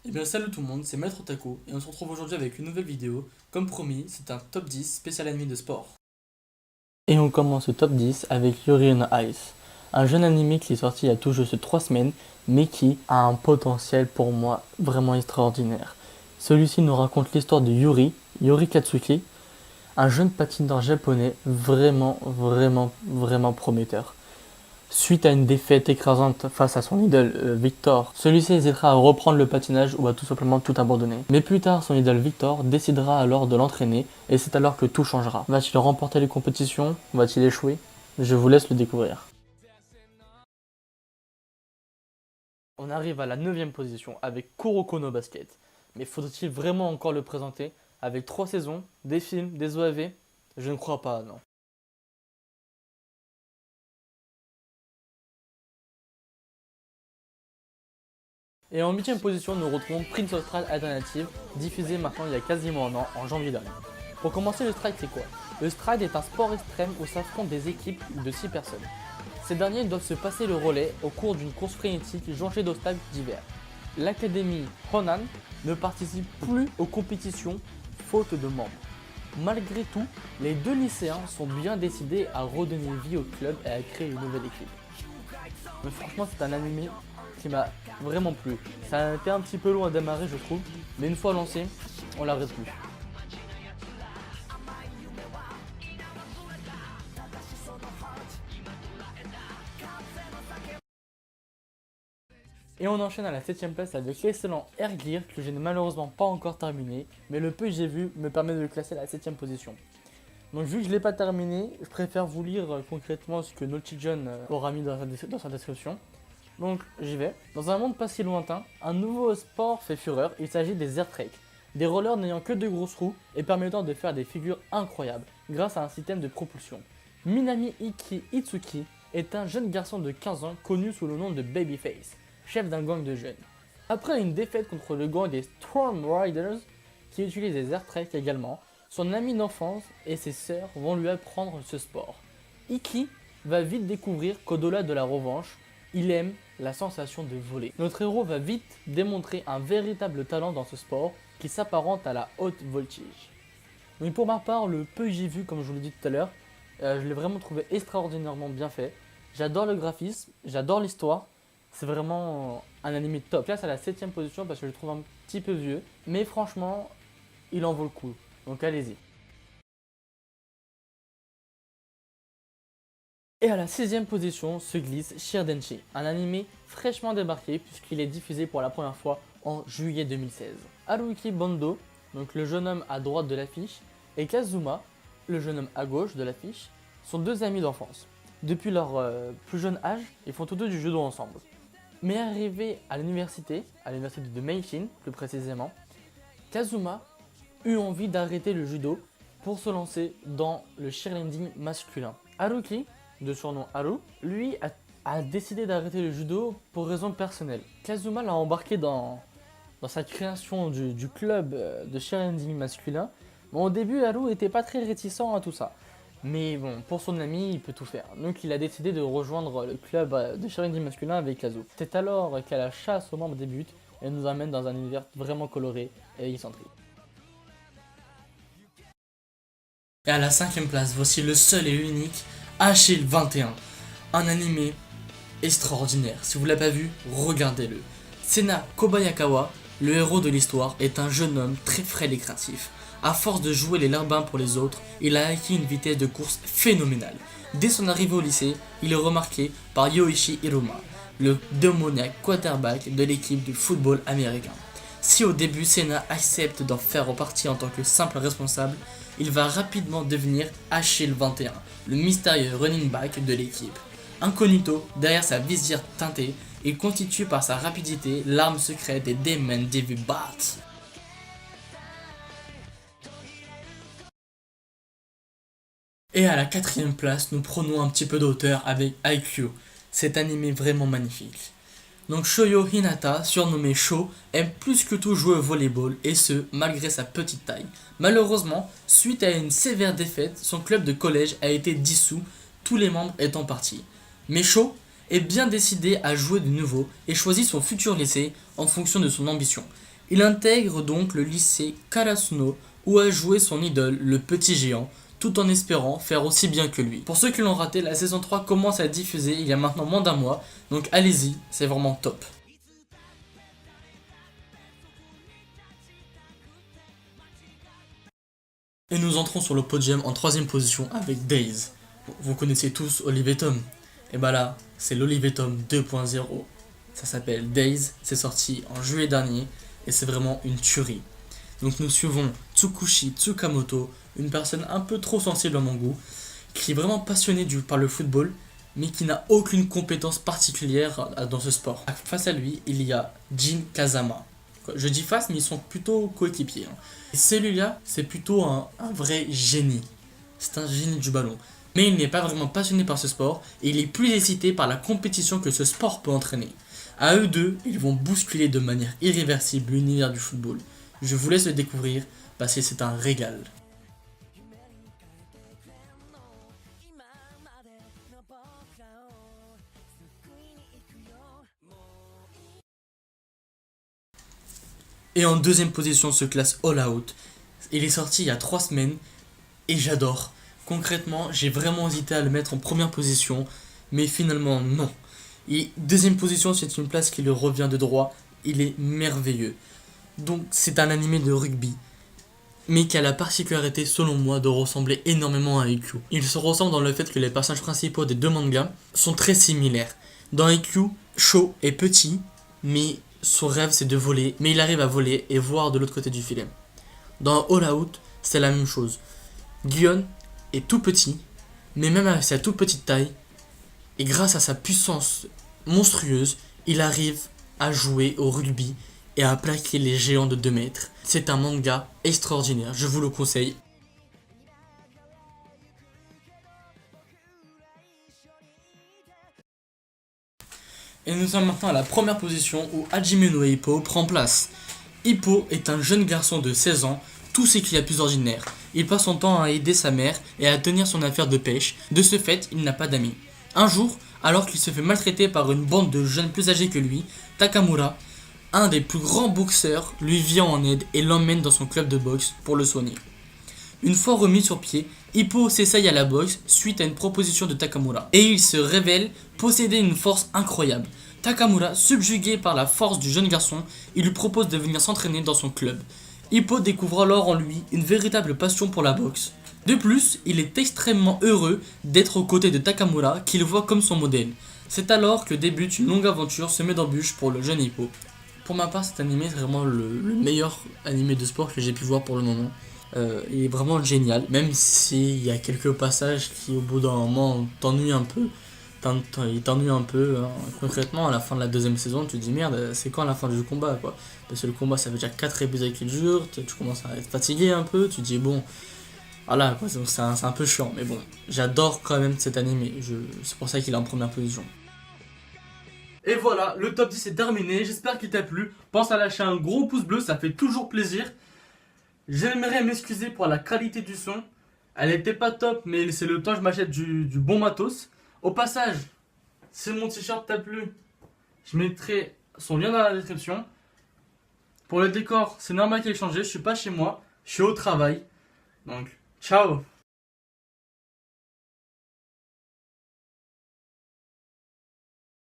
Eh bien salut tout le monde, c'est Maître Otaku et on se retrouve aujourd'hui avec une nouvelle vidéo. Comme promis, c'est un top 10 spécial anime de sport. Et on commence ce top 10 avec Yuri on Ice, un jeune anime qui est sorti il y a tout juste 3 semaines, mais qui a un potentiel pour moi vraiment extraordinaire. Celui-ci nous raconte l'histoire de Yuri Katsuki, un jeune patineur japonais vraiment prometteur. Suite à une défaite écrasante face à son idole Victor, celui-ci hésitera à reprendre le patinage ou à tout simplement tout abandonner. Mais plus tard, son idole Victor décidera alors de l'entraîner et c'est alors que tout changera. Va-t-il remporter les compétitions? Va-t-il échouer? Je vous laisse le découvrir. On arrive à la 9ème position avec Kuroko no Basket. Mais faudrait-il vraiment encore le présenter? Avec 3 saisons, des films, des OAV? Je ne crois pas, non. Et en 8ème position, nous retrouvons Prince of Stride Alternative, diffusé maintenant il y a quasiment un an, en janvier dernier. Pour commencer, le stride c'est quoi? Le stride est un sport extrême où s'affrontent des équipes de 6 personnes. Ces derniers doivent se passer le relais au cours d'une course frénétique jonchée d'obstacles divers. L'académie Honan ne participe plus aux compétitions faute de membres. Malgré tout, les deux lycéens sont bien décidés à redonner vie au club et à créer une nouvelle équipe. Mais franchement, c'est un anime qui m'a vraiment plu. Ça a été un petit peu long à démarrer, je trouve, mais une fois lancé, on l'arrête plus. Et on enchaîne à la 7ème place avec l'excellent Erglir que je n'ai malheureusement pas encore terminé, mais le peu que j'ai vu me permet de le classer à la 7ème position. Donc vu que je ne l'ai pas terminé, je préfère vous lire concrètement ce que Naughty John aura mis dans sa description. Donc j'y vais. Dans un monde pas si lointain, un nouveau sport fait fureur, il s'agit des air trek. Des rollers n'ayant que de grosses roues et permettant de faire des figures incroyables grâce à un système de propulsion. Minami Iki Itsuki est un jeune garçon de 15 ans connu sous le nom de Babyface, chef d'un gang de jeunes. Après une défaite contre le gang des Storm Riders, qui utilise des air trek également, son ami d'enfance et ses sœurs vont lui apprendre ce sport. Iki va vite découvrir qu'au-delà de la revanche, il aime la sensation de voler. Notre héros va vite démontrer un véritable talent dans ce sport qui s'apparente à la haute voltige. Mais pour ma part, le peu que j'ai vu, comme je vous l'ai dit tout à l'heure, je l'ai vraiment trouvé extraordinairement bien fait. J'adore le graphisme, j'adore l'histoire. C'est vraiment un anime top. Je classe à la 7ème position parce que je le trouve un petit peu vieux. Mais franchement, il en vaut le coup. Donc allez-y. Et à la 6ème position se glisse Shirdenshi, un anime fraîchement débarqué puisqu'il est diffusé pour la première fois en juillet 2016. Haruki Bando, donc le jeune homme à droite de l'affiche, et Kazuma, le jeune homme à gauche de l'affiche, sont deux amis d'enfance. Depuis leur plus jeune âge, ils font tous deux du judo ensemble. Mais arrivé à l'université de Meishin plus précisément, Kazuma eut envie d'arrêter le judo pour se lancer dans le cheerleading masculin. Haruki, de surnom Haru, lui a décidé d'arrêter le judo pour raisons personnelles. Kazuma l'a embarqué dans sa création du club de cheerleading masculin. Bon, au début, Haru n'était pas très réticent à tout ça. Mais bon, pour son ami, il peut tout faire. Donc il a décidé de rejoindre le club de cheerleading masculin avec Kazu. C'est alors qu'à la chasse aux membres débute et nous amène dans un univers vraiment coloré et excentrique. Et à la 5ème place, voici le seul et unique Achille 21, un animé extraordinaire. Si vous ne l'avez pas vu, regardez-le. Sena Kobayakawa, le héros de l'histoire, est un jeune homme très frêle et créatif. À force de jouer les larbins pour les autres, il a acquis une vitesse de course phénoménale. Dès son arrivée au lycée, il est remarqué par Yoichi Hiruma, le démoniaque quarterback de l'équipe de football américain. Si au début Sena accepte d'en faire partie en tant que simple responsable, il va rapidement devenir Achille 21, le mystérieux running back de l'équipe. Incognito, derrière sa visière teintée, il constitue par sa rapidité l'arme secrète des Demon Devil Bats. Et à la 4ème place, nous prenons un petit peu d'auteur avec IQ, cet animé vraiment magnifique. Donc Shoyo Hinata, surnommé Sho, aime plus que tout jouer au volleyball et ce, malgré sa petite taille. Malheureusement, suite à une sévère défaite, son club de collège a été dissous, tous les membres étant partis. Mais Sho est bien décidé à jouer de nouveau et choisit son futur lycée en fonction de son ambition. Il intègre donc le lycée Karasuno où a joué son idole, le petit géant, tout en espérant faire aussi bien que lui. Pour ceux qui l'ont raté, la saison 3 commence à être diffusée il y a maintenant moins d'un mois, donc allez-y, c'est vraiment top. Et nous entrons sur le podium en troisième position avec Days. Vous connaissez tous Olive et Tom. Et bah là, c'est l'Olive et Tom 2.0. Ça s'appelle Days, c'est sorti en juillet dernier et c'est vraiment une tuerie. Donc nous suivons Tsukushi Tsukamoto, une personne un peu trop sensible à mon goût, qui est vraiment passionnée par le football, mais qui n'a aucune compétence particulière dans ce sport. Face à lui, il y a Jin Kazama. Je dis face, mais ils sont plutôt coéquipiers. Et celui-là, c'est plutôt un vrai génie. C'est un génie du ballon. Mais il n'est pas vraiment passionné par ce sport, et il est plus excité par la compétition que ce sport peut entraîner. À eux deux, ils vont bousculer de manière irréversible l'univers du football. Je vous laisse le découvrir, parce que c'est un régal. Et en deuxième position se classe All Out. Il est sorti il y a 3 semaines et j'adore. Concrètement, j'ai vraiment hésité à le mettre en première position, mais finalement non. Et deuxième position, c'est une place qui lui revient de droit. Il est merveilleux. Donc c'est un animé de rugby, mais qui a la particularité selon moi de ressembler énormément à Haikyuu. Il se ressemble dans le fait que les personnages principaux des deux mangas sont très similaires. Dans Haikyuu, Sho est petit, mais son rêve c'est de voler, mais il arrive à voler et voir de l'autre côté du filet. Dans All Out, c'est la même chose. Gion est tout petit, mais même avec sa toute petite taille, et grâce à sa puissance monstrueuse, il arrive à jouer au rugby et à plaquer les géants de 2 mètres. C'est un manga extraordinaire, je vous le conseille. Et nous sommes maintenant à la première position où Hajime no Ippo prend place. Ippo est un jeune garçon de 16 ans, tout ce qu'il y a de plus ordinaire. Il passe son temps à aider sa mère et à tenir son affaire de pêche. De ce fait, il n'a pas d'amis. Un jour, alors qu'il se fait maltraiter par une bande de jeunes plus âgés que lui, Takamura, un des plus grands boxeurs, lui vient en aide et l'emmène dans son club de boxe pour le soigner. Une fois remis sur pied, Ippo s'essaye à la boxe suite à une proposition de Takamura. Et il se révèle posséder une force incroyable. Takamura, subjugué par la force du jeune garçon, il lui propose de venir s'entraîner dans son club. Ippo découvre alors en lui une véritable passion pour la boxe. De plus, il est extrêmement heureux d'être aux côtés de Takamura qu'il voit comme son modèle. C'est alors que débute une longue aventure semée d'embûches pour le jeune Ippo. Pour ma part, cet animé est vraiment le meilleur animé de sport que j'ai pu voir pour le moment. Il est vraiment génial, même s'il y a quelques passages qui au bout d'un moment t'ennuient un peu. Il t'ennuie un peu, hein. Concrètement à la fin de la deuxième saison tu te dis merde, c'est quand la fin du combat quoi. Parce que le combat ça fait déjà 4 épisodes qu'il dure, tu commences à être fatigué un peu, tu te dis bon voilà quoi, c'est un peu chiant, mais bon j'adore quand même cet animé, c'est pour ça qu'il est en première position. Et voilà, le top 10 est terminé, j'espère qu'il t'a plu. Pense à lâcher un gros pouce bleu, ça fait toujours plaisir. J'aimerais m'excuser pour la qualité du son. Elle était pas top, mais c'est le temps que je m'achète du bon matos. Au passage, si mon t-shirt t'a plu, je mettrai son lien dans la description. Pour le décor, c'est normal qu'il ait changé, je suis pas chez moi, je suis au travail. Donc, ciao!